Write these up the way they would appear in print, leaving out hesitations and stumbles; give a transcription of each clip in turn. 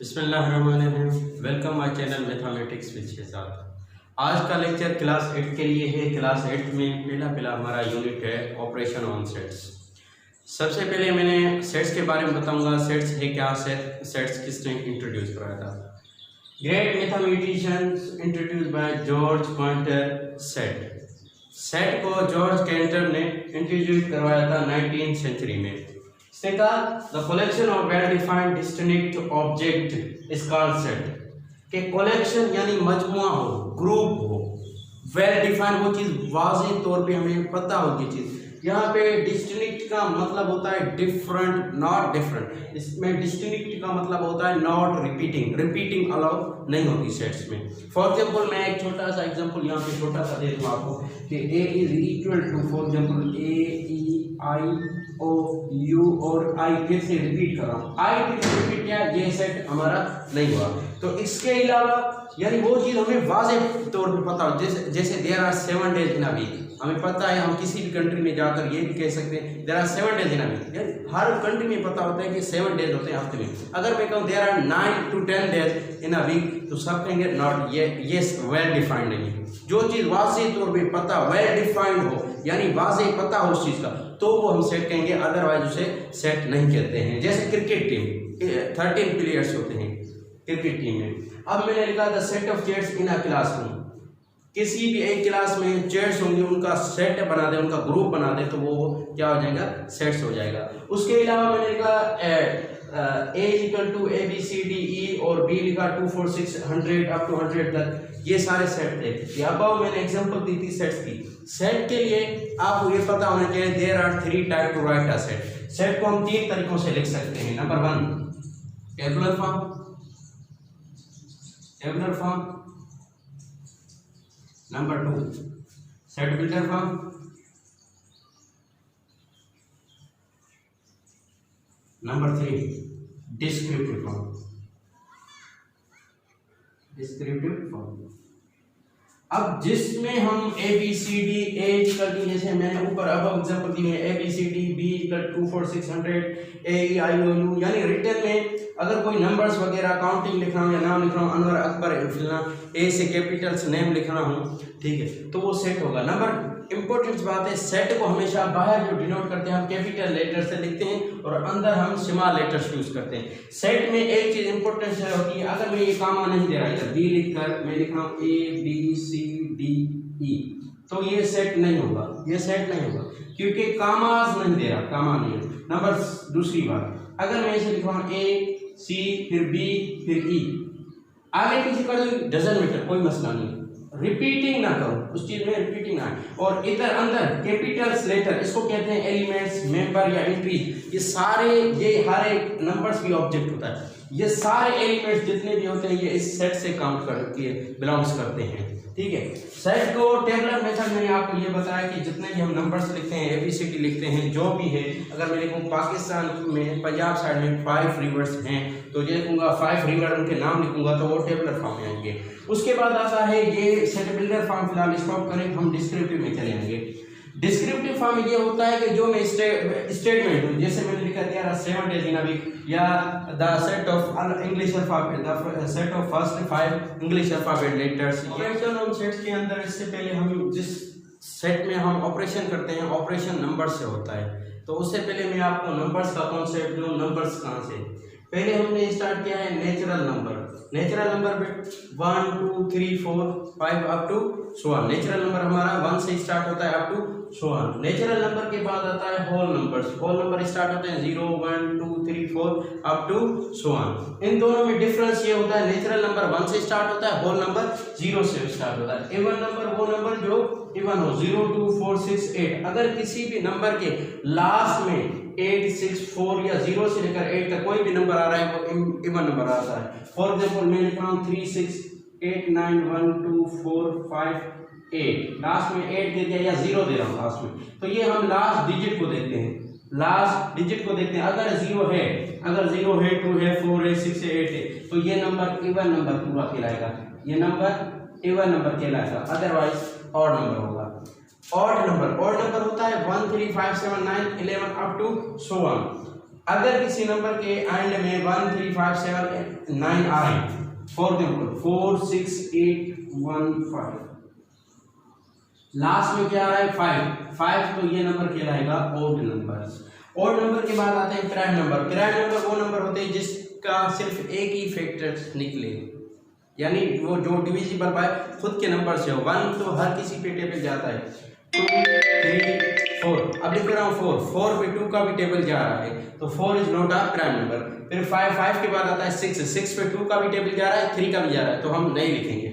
बिस्मिल्लाहिर्रहमानिर्रहीम। Welcome my channel mathematics with Shehzad. आज का लेक्चर क्लास 8 के लिए है। क्लास 8 में पहला हमारा यूनिट है ऑपरेशन ऑन सेट्स। सबसे पहले मैंने सेट्स के बारे में बताऊंगा। सेट्स है क्या, सेट्स किसने इंट्रोड्यूस कराया था। Great mathematicians introduce by George pointer set को जॉर्ज कैंटर ने इंट्रोड्यूस करवाया था 19th सेंचुरी में। इसने कहा the collection of well defined distinct object is called set. के कलेक्शन यानी मजमुआ हो, ग्रुप हो, वेल डिफाइंड वो चीज वाज़ेह तौर पे हमें पता होगी चीज। यहाँ पे डिस्टिंक्ट का मतलब होता है डिफरेंट, नॉट डिफरेंट। इसमें डिस्टिंक्ट का मतलब होता है नॉट रिपीटिंग अलाउ नहीं होती सेट्स में। फॉर एग्जांपल मैं एक छोटा सा एग्जांपल यहाँ पे छोटा सा दे दूँ आपको कि A is equal to, for example A E I O U और आई फिर से रिपीट कर रहा हूँ। आई फिर से रिपीट किया, ये सेट हमारा नहीं हुआ। तो इसके अलावा यानी वो चीज़ हमें वाज़ेह तौर पे पता हो, जैसे there are 7 days in a week. हमें पता है, हम किसी भी कंट्री में जाकर ये भी कह सकते हैं there are 7 days in a week. यानी हर कंट्री में पता होता है कि 7 डेज होते हैं हफ्ते में। अगर मैं कहूँ there are 9 to 10 days in a week तो सब कहेंगे नॉट, ये वेल डिफाइंड नहीं है। जो चीज़ वाज़ेह तौर पे पता, वेल डिफाइंड हो यानी वाज़ेह पता हो उस चीज़ का, तो वो हम सेट कहेंगे, अदरवाइज उसे सेट नहीं कहते हैं। जैसे क्रिकेट टीम 13 प्लेयर्स होते हैं क्रिकेट टीम में। अब मैंने लिखा the set of chairs in a classroom. किसी भी एक क्लास में चेयर्स होंगे, उनका सेट बना दे, उनका ग्रुप बना दे, तो वो क्या हो जाएगा, सेट्स हो जाएगा। उसके अलावा मैंने लिखा A equal to A B C D E और बी लिखा 2 4 6 100 अप टू 100 तक, ये सारे सेट थे। यहाँ मैंने एग्जांपल दी थी सेट्स की। सेट के लिए आपको ये पता होना चाहिए there are 3 type to write a set. Set को हम 3 तरीकों से लिख सकते हैं। Number 1 tabular form, number 2 set builder form, number 3 descriptive form. अब जिसमें हम A B C D A equal to, जैसे मैंने ऊपर अब एग्जांपल दी है, A B C D B equal 2 4 6 100 A E I O U, यानी रिटर्न में अगर कोई नंबर्स वगैरह काउंटिंग लिख रहा हूँ या नाम लिख रहा हूँ, अनवर अकबर फिलना, ए से कैपिटल्स नेम लिख रहा हूँ, ठीक है, तो वो सेट होगा। नंबर इंपॉर्टेंट बात है, सेट को हमेशा बाहर जो डिनोट करते हैं हम कैपिटल लेटर से लिखते हैं और अंदर हम स्मॉल लेटर्स यूज करते हैं। सेट में एक चीज इंपॉर्टेंट होती है, अगर मैं ये कामा नहीं दे रहा है, बी लिखकर मैं लिख रहा हूँ ए बी सी डी ई, तो ये सेट नहीं होगा, ये सेट नहीं होगा क्योंकि कामास नहीं दे रहा, कामा नहीं है। नंबर दूसरी बात, अगर मैं इसे लिख रहा हूँ ए सी फिर बी फिर ई, आगे पीछे कर दो डजन मीटर, कोई मसला नहीं, रिपीटिंग ना करो, उस चीज में रिपीटिंग ना आए। और इधर अंदर कैपिटल्स लेटर, इसको कहते हैं एलिमेंट्स, मेंबर या एंट्री। ये सारे, ये हर एक नंबर्स भी ऑब्जेक्ट होता है, ये सारे एलिमेंट्स जितने भी होते हैं ये इस सेट से काउंट करके बिलोंग्स करते हैं, ठीक है। सेट को टेबुलर मेथड में आपको ये बताया कि जितने भी हम नंबर्स लिखते हैं, एबीसीडी लिखते हैं, जो भी है, अगर मैं लिखूँ पाकिस्तान में पंजाब साइड में 5 रिवर्स हैं, तो ये लिखूंगा 5 रिवर, उनके नाम लिखूंगा, तो वो टेबुलर फॉर्म में आएंगे। उसके बाद आता है ये सेट बिल्डर फॉर्म, फिलहाल स्टॉप करें, हम डिस्क्रिप्टिव में चले जाएंगे। डिस्क्रिप्टिव फॉर्म ये होता है कि जो मैं स्टेटमेंट हूँ, जैसे मैंने लिखा दिया 7 डेज इन अ वीक, या the set of English alphabet, the set of first 5 English alphabet letters. Operation on sets के अंदर, इससे पहले हम जिस सेट में हम ऑपरेशन करते हैं, ऑपरेशन नंबर से होता है, तो उससे पहले मैं आपको नंबर्स का कॉन्सेप्ट दूं। नंबर्स कहाँ से, पहले हमने स्टार्ट किया है नेचुरल नंबर। नेचुरल नंबर में 1 2 3 4 5 up to so on. Natural number हमारा 1 से स्टार्ट होता है up to so on. Natural number के बाद आता है whole numbers. Whole number start होते हैं 0 1 2 3 4 अप टू सो ऑन। इन दोनों में डिफरेंस ये होता है, नेचुरल नंबर 1 से स्टार्ट होता है, होल नंबर 0 से स्टार्ट होता है। इवन नंबर वो नंबर जो इवन हो, 0 2 4 6 8। अगर किसी भी नंबर के लास्ट में 8 6 4 या 0 से लेकर 8 तक कोई भी नंबर आ रहा है वो इवन नंबर आता है। फॉर एग्जांपल मैं लिख रहा हूँ 3 6 8 9 1 2 4 5 8, लास्ट में 8 दे दिया या 0 दे रहा हूँ लास्ट में, तो ये हम लास्ट डिजिट को देखते हैं, लास्ट डिजिट को देखते हैं। अगर 0 है, अगर 0 है 2 है 4 है 6 है 8 है, तो ये नंबर इवन नंबर पूरा कहलाएगा, ये नंबर इवन नंबर कहलाएगा, अदरवाइज ऑड नंबर होगा। ऑड नंबर होता है 1 3 5 7 9 11 अप टू सो ऑन। अगर किसी नंबर के एंड में 1 3 5 7 9 आ रहे हैं, फॉर एग्जाम्पल 4 6 8 1 5, लास्ट में क्या आ रहा है 5, तो ये नंबर कहलाएगा ओड नंबर। ओड नंबर के बाद आते हैं प्राइम नंबर। प्राइम नंबर वो नंबर होते हैं जिसका सिर्फ एक ही फैक्टर निकले, यानी वो जो डिविजिबल बाय खुद के नंबर से हो। 1 तो हर किसी पे टेबल जाता है, 2 3 4, अब लिख रहा हूँ 4 पे 2 का भी टेबल जा रहा है, तो 4 is not a prime number. फिर 5 के बाद आता है 6 पे 2 का भी टेबल जा रहा है, 3 का भी जा रहा है, तो हम नहीं लिखेंगे।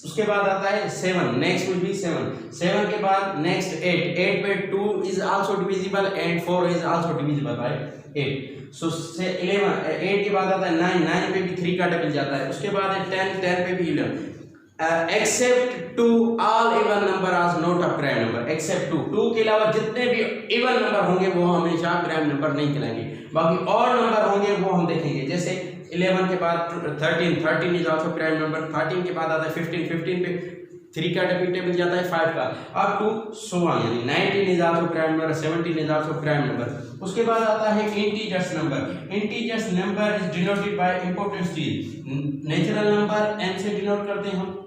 उसके बाद आता है 7, नेक्स्ट विल बी 7 के बाद नेक्स्ट 8 पे 2 is also divisible and 4 is also divisible by 8, सो 11 8 के बाद आता है 9 पे भी 3 का टेबल जाता है। उसके बाद है 10 पे भी 11, except 2 all even number are not a prime number, except 2 के अलावा जितने भी इवन नंबर होंगे वो हमेशा प्राइम नंबर नहीं कहलाएंगे। बाकी और नंबर होंगे वो हम देखेंगे, जैसे 11 के बाद 13 इज आल्सो प्राइम नंबर, 13 के बाद आता है 15 पे 3 का टेबल जाता है 5 का, अप टू 16, यानी 19 is also prime number, 17 is also prime number. उसके बाद आता है integers number. Integers number is denoted by importance D. Natural number n से डिनोट करते हैं हम,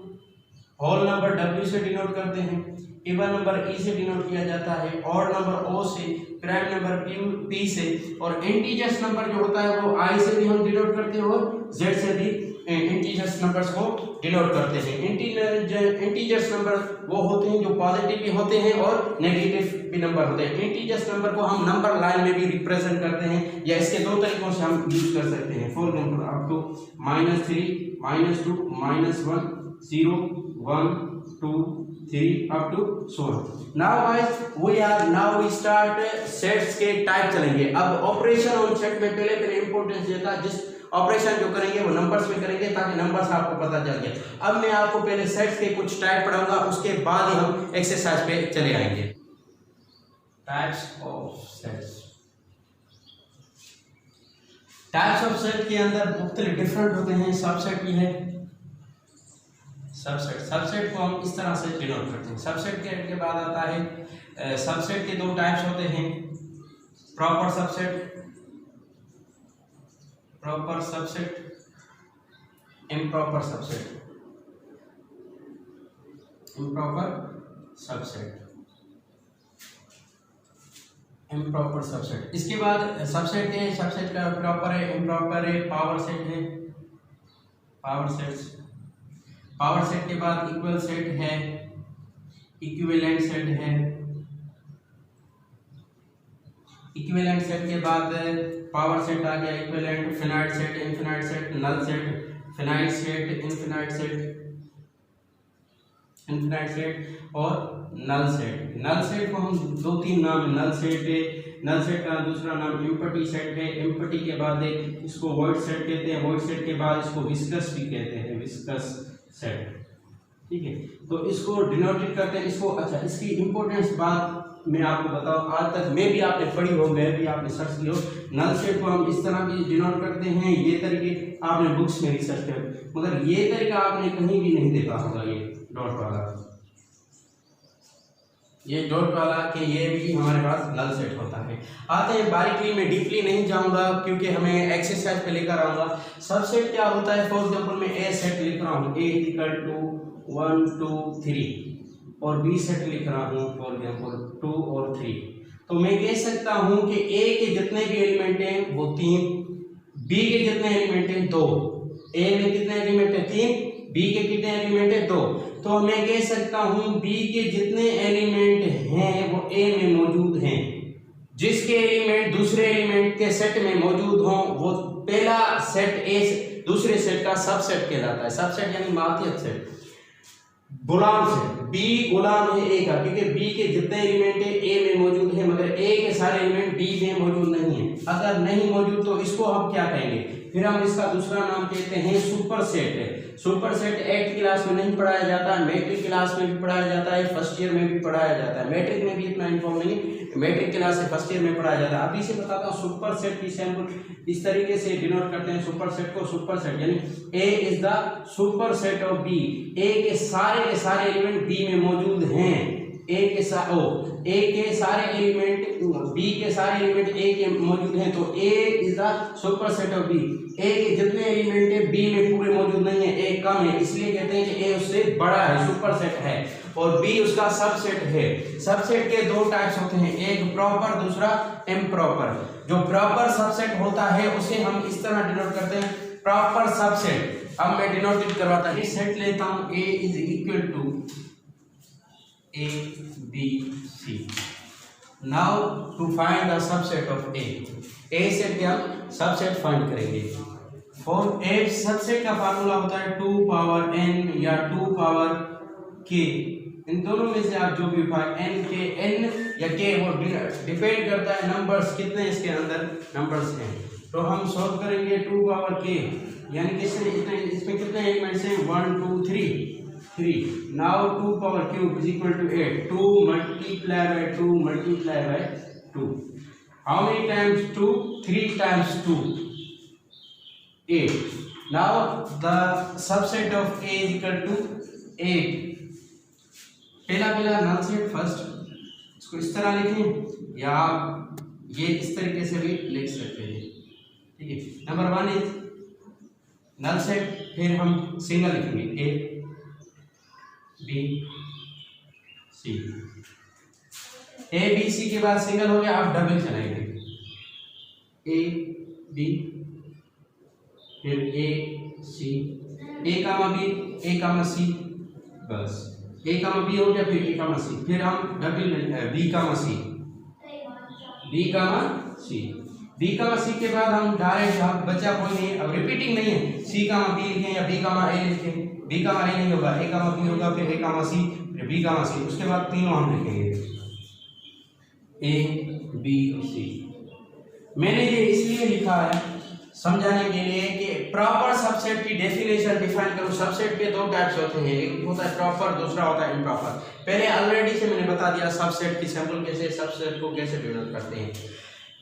होल नंबर w से डिनोट करते हैं, इवन नंबर e से डिनोट किया जाता है, ऑड नंबर o से, प्राइम नंबर p से, और इंटीजर्स नंबर जो होता है वो i से भी हम डिनोट करते हैं और z से भी इंटीजर्स नंबर्स को डिनोट करते हैं। इंटीजर्स नंबर वो होते हैं जो पॉजिटिव भी होते हैं और नेगेटिव भी नंबर होते हैं। इंटीजर्स नंबर को हम नंबर लाइन में भी रिप्रेजेंट करते हैं, या इसके दो तरीकों से हम यूज कर सकते हैं। For example up to -3 -2 -1 0 1 2 3 up to 16। Now guys we start sets के टाइप चलेंगे। अब ऑपरेशन ऑन सेट में पहले इंपॉर्टेंस देता है, जिस ऑपरेशन जो करेंगे वो नंबर्स में करेंगे ताकि नंबर्स आपको पता चल जाए। अब मैं आपको पहले सेट्स के कुछ टाइप पढ़ाऊंगा, उसके बाद ही हम एक्सरसाइज पे चले आएंगे। Types of sets. Types of set के अंदर मुख्तलिफ डिफरेंट होते हैं। सबसेट भी है, सबसेट को हम इस तरह से डिनोट करते हैं। सबसेट के बाद आता है सबसेट के दो टाइप्स होते हैं, प्रॉपर सबसेट, इम्प्रॉपर सबसेट। इसके बाद सबसेट है, सबसेट का प्रॉपर है, इम्प्रॉपर है, पावर सेट है, पावर सेट के बाद इक्वल सेट है, इक्विवेलेंट सेट है, इक्विवेलेंट सेट के बाद पावर सेट आ गया, equivalent, finite set, infinite set, null set, finite set, infinite set और नल सेट। नल सेट को हम 2-3 नाम है, नल सेट का दूसरा नाम एम्प्टी सेट है, एम्प्टी के बाद इसको वॉइड सेट कहते हैं, वॉइड सेट के बाद इसको विस्कस भी कहते हैं, विस्कस सेट। ठीक है, तो इसको डिनोटेड करते हैं इसको। अच्छा, इसकी इंपॉर्टेंस बात मैं आपको बताऊं, आज तक मैं भी आपने पढ़ी हो, मैं भी आपने सर्च की हो। नल सेट को हम इस तरह भी डिनोट करते हैं, ये तरीके आपने बुक्स में रिसर्च किया, मगर ये तरीका आपने कहीं भी नहीं देखा होगा। ये डॉट वाला कि ये भी हमारे पास नल सेट होता है। आते हैं बारीकी में, डीपली नहीं जाऊंगा क्योंकि हमें एक्सरसाइज पे लेकर आऊंगा। सबसेट क्या होता है? फॉर एग्जांपल मैं ए सेट लिख रहा हूँ, a = 1 2 3, और बी सेट लिख रहा हूँ फॉर एग्जांपल 2 और 3। तो मैं कह सकता हूँ कि ए के जितने भी एलिमेंट हैं वो 3, बी के जितने एलिमेंट हैं 2। ए में कितने एलिमेंट हैं? 3। बी के कितने एलिमेंट हैं? 2। तो मैं कह सकता हूँ बी के जितने एलिमेंट हैं वो ए में मौजूद हैं। जिसके एलिमेंट दूसरे एलिमेंट के सेट में मौजूद हों वो पहला सेट ए दूसरे सेट का सबसेट कहलाता है। सबसेट यानी मातियत सेट। गुलाम सेट, बी गुलाम है ए का, क्योंकि बी के जितने एलिमेंट है ए में मौजूद है मगर ए के सारे एलिमेंट बी में मौजूद नहीं है। अगर नहीं मौजूद तो इसको हम क्या कहेंगे? फिर हम इसका दूसरा नाम कहते हैं super set. Super set 8th class में नहीं पढ़ाया जाता, मैट्रिक क्लास में भी पढ़ाया जाता है, फर्स्ट ईयर में भी पढ़ाया जाता है। मैट्रिक में भी इतना इन्फॉर्म नहीं, मैट्रिक क्लास से फर्स्ट ईयर में पढ़ाया जाता है। अभी से बताता हूँ सुपर सेट की सैंपल इस तरीके से डिनोट करते हैं सुपर सेट को। सुपर सेट यानी A is the superset of B, A के सारे एलिमेंट बी में मौजूद हैं। ए के सारे एलिमेंट बी के सारे एलिमेंट ए के मौजूद हैं तो A is the superset of B. A के जितने एलिमेंट है बी में पूरे मौजूद नहीं है, ए कम है, इसलिए कहते हैं कि ए उससे बड़ा है, सुपर सेट है, और बी उसका सबसेट है। सबसेट के दो टाइप्स होते हैं, एक प्रॉपर दूसरा इम्प्रॉपर। जो प्रॉपर सबसेट होता है उसे हम इस तरह डिनोट करते हैं, प्रॉपर सबसेट। अब मैं डिनोट करवाता हूं, सेट लेता हूं A is equal to A B C। Now to find the subset of A set के हम सबसेट फाइंड करेंगे। फॉर A सबसेट का फार्मूला होता है 2 पावर n या 2 पावर k, इन दोनों में से आप जो भी उठाए n के n या k, वो डिपेंड करता है नंबर्स कितने इसके अंदर नंबर्स हैं। तो हम सॉल्व करेंगे 2 पावर k, यानी कि इसमें कितने एलिमेंट्स हैं 1 2 3। Now 2 power cube is equal to 8. 2 multiplied by 2 multiplied by 2. How many times 2? 3 times 2. 8. Now the subset of A is equal to 8. पहला नल सेट फर्स्ट, इसको इस तरह लिखें या आप ये इस तरीके से भी लिख सकते हैं, ठीक है। नंबर 1 इज नल सेट, फिर हम सिंगल लिखेंगे A B C। A B C के बाद सिंगल हो गया, आप डबल चलाएंगे A B, फिर A C, A comma B, A comma C, बस A कामा B हो गया, फिर A कामा C, फिर हम डबल B कामा C, B कामा C, B कामा C के बाद हम डायरेक्ट, अब बचा कोई नहीं, अब रिपीटिंग नहीं है, C कामा B लिखें या B कामा A लिखें, B कामा A नहीं होगा, A कामा B होगा, फिर A कामा C, फिर B कामा C, उसके बाद तीनों हम लिखेंगे A B C। मैंने ये इसलिए लिखा है समझाने के लिए कि प्रॉपर सबसेट की डेफिनेशन डिफाइन करूं। सबसेट के दो टाइप्स होते हैं, एक होता है प्रॉपर, दूसरा होता है इम्प्रॉपर। पहले ऑलरेडी से मैंने बता दिया सबसेट की सैंपल कैसे, सबसेट को कैसे डिनोट करते हैं।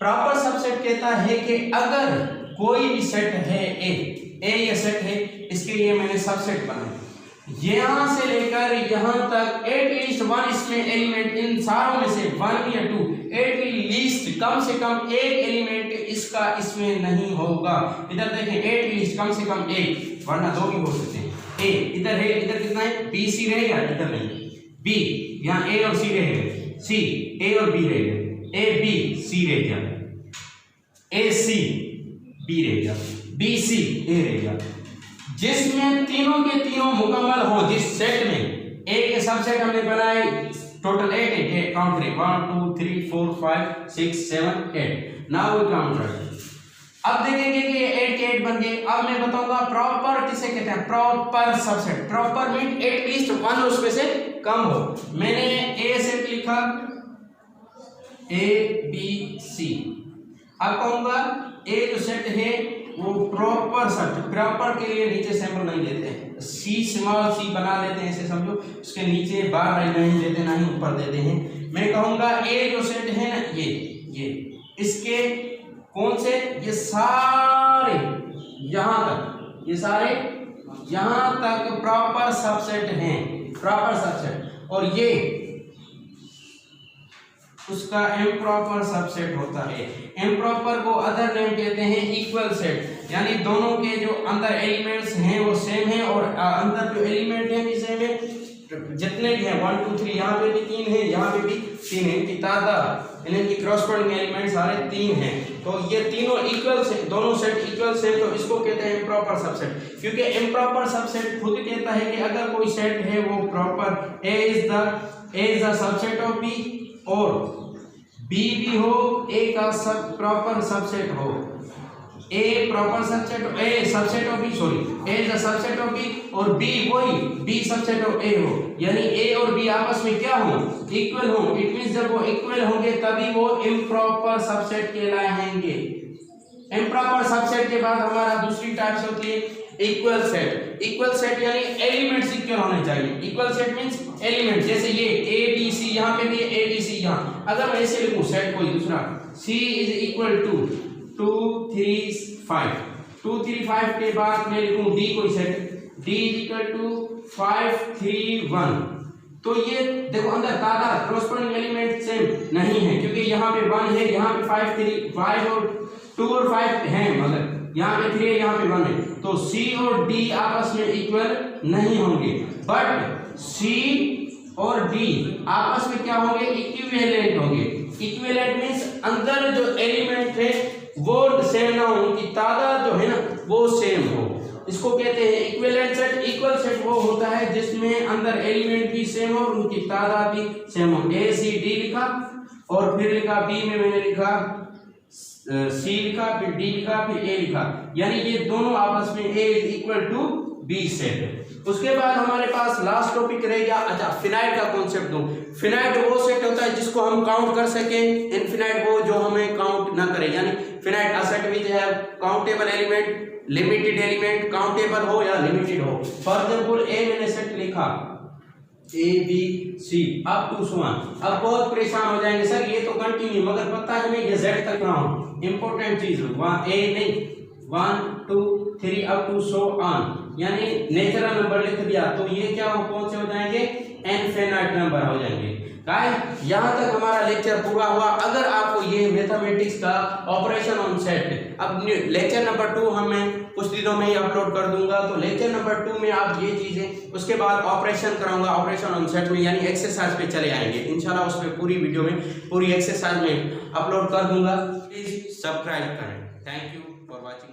प्रॉपर सबसेट कहता है कि अगर कोई भी सेट है ए ये सेट है, इसके लिए मैंने सबसेट बनाया, यहां से लेकर यहां तक एटलीस्ट 1 इसमें एलिमेंट, इन सारों में से 1 या 2 एटलीस्ट कम से कम एक एलिमेंट इसका इसमें नहीं होगा। इधर देखें, एटलीस्ट कम से कम एक, वरना 2 भी हो सकते हैं। ए इधर है, इधर कितना है बी सी रहेगा, इधर नहीं, बी यहाँ ए और सी रहेगा, सी ए और बी रहेगा, ए बी सी रहेगा, ए सी बी रहेगा, बी सी ए रहेगा, जिसमें तीनों के तीनों मुकम्मल हो। जिस सेट में ए के सबसेट हमने बनाए टोटल 8 है, काउंट करें 1 2 3 4 5 6 7 8। Now we count. अब देखेंगे कि 8 के 8 बन गए। अब मैं बताऊंगा प्रॉपर किसे कहते हैं, proper subset. Proper mean at least 1 उसमें से कम हो। मैंने ए सेट लिखा A B C। अब कहूंगा ए जो सेट है वो प्रॉपर सेट, प्रॉपर के लिए नीचे सैंपल नहीं देते हैं, सी स्मॉल सी बना लेते हैं, ऐसे समझो, उसके नीचे बार नहीं देते, ना ही ऊपर देते हैं। मैं कहूंगा ए जो सेट है ना, ये इसके कौन से, ये सारे यहां तक, ये सारे यहां तक प्रॉपर सबसेट हैं, प्रॉपर सबसेट। और ये उसका इम्प्रॉपर सबसेट होता है। इम्प्रॉपर को अदर नेम कहते हैं इक्वल सेट, यानी दोनों के जो अंदर एलिमेंट्स हैं वो सेम है और अंदर जो एलिमेंट हैं भी सेम है, जितने भी हैं 1 2 3, यहाँ पे भी 3 है, यहाँ पे भी 3 है, की तादाद इनकी क्रॉसपोर्डिंग एलिमेंट सारे 3 हैं, तो ये तीनों इक्वल से, दोनों सेट इक्वल से, तो इसको कहते हैं इम्प्रॉपर सबसेट। क्योंकि इम्प्रॉपर सबसेट खुद कहता है कि अगर कोई सेट है वो proper, A is the subset of B, और बी भी हो ए का सब प्रॉपर सबसेट हो, A proper subset, A subset of B, sorry A is the subset of B, और बी वही बी सबसेट ऑफ ए हो, यानी ए और बी आपस में क्या हो, इक्वल हो। इट मींस जब वो इक्वल होंगे तभी वो इम्प्रॉपर सबसेट कहलाएंगे। इम्प्रॉपर सबसेट के बाद हमारा दूसरी टाइप्स होती है इक्वल सेट। इक्वल सेट यानी एलिमेंट्स इक्वल होने चाहिए। इक्वल सेट मींस एलिमेंट, जैसे ये ए बी सी, यहाँ पे भी ए बी सी, यहाँ अगर मैं ऐसे लिखूं सेट कोई दूसरा, सी इज इक्वल टू 2 3 5, 2 3 5 के बाद मैं लिखूं डी कोई set, D is equal to 5 3 1, तो ये देखो अंदर तादाद कॉरस्पॉन्डिंग एलिमेंट सेम नहीं है, क्योंकि यहाँ पे 1 है, यहाँ पे 5 और 2 और 5 हैं, मगर यहाँ पे 3 है, यहाँ पे 1 है, तो C और D आपस में इक्वल नहीं होंगे, बट C और D आपस में क्या होंगे, इक्विवेलेंट होंगे। इक्विवेलेंट मींस अंदर जो एलिमेंट है वो सेम ना हो, उनकी तादाद जो है ना वो सेम हो, इसको कहते हैं इक्विवेलेंट सेट। इक्वल सेट वो होता है जिसमें अंदर एलिमेंट भी सेम हो और उनकी तादाद भी सेम हो। ए सी डी लिखा और फिर लिखा बी में मैंने लिखा सी लिखा, फिर डी लिखा, फिर ए लिखा, यानी ये दोनों आपस में ए इक्वल टू बी सेट है। उसके बाद हमारे पास लास्ट टॉपिक रह गया, अच्छा फिनाइट का कॉन्सेप्ट दो। फिनाइट वो सेट होता है जिसको हम काउंट कर सके, इनफिनाइट वो जो हमें काउंट ना करे, यानी finite a set which have countable element, limited element, countable हो या लिमिटेड हो। फॉर एग्जांपल ए मैंने सेट लिखा A B C up to 1। अब बहुत परेशान हो जाएंगे सर ये तो कंटिन्यू, मगर पता है हमें ये जेड तक ना हो, इंपॉर्टेंट चीज ए नहीं 1 2 3 अप टू सो ऑन, यानी नेचुरल नंबर लिख दिया तो ये क्या हो, कौन से हो जाएंगे, इनफिनाइट नंबर हो जाएंगे। गाइस यहाँ तक हमारा लेक्चर पूरा हुआ। अगर आपको ये मैथमेटिक्स का ऑपरेशन ऑन सेट, अब लेक्चर नंबर 2 हमें कुछ दिनों में ही अपलोड कर दूंगा, तो लेक्चर नंबर 2 में आप ये चीजें, उसके बाद ऑपरेशन कराऊंगा ऑपरेशन ऑन सेट में, यानी एक्सरसाइज पे चले आएंगे इंशाल्लाह। उसमें पूरी वीडियो में पूरी एक्सरसाइज में अपलोड कर दूंगा। प्लीज सब्सक्राइब करें। Thank you for watching.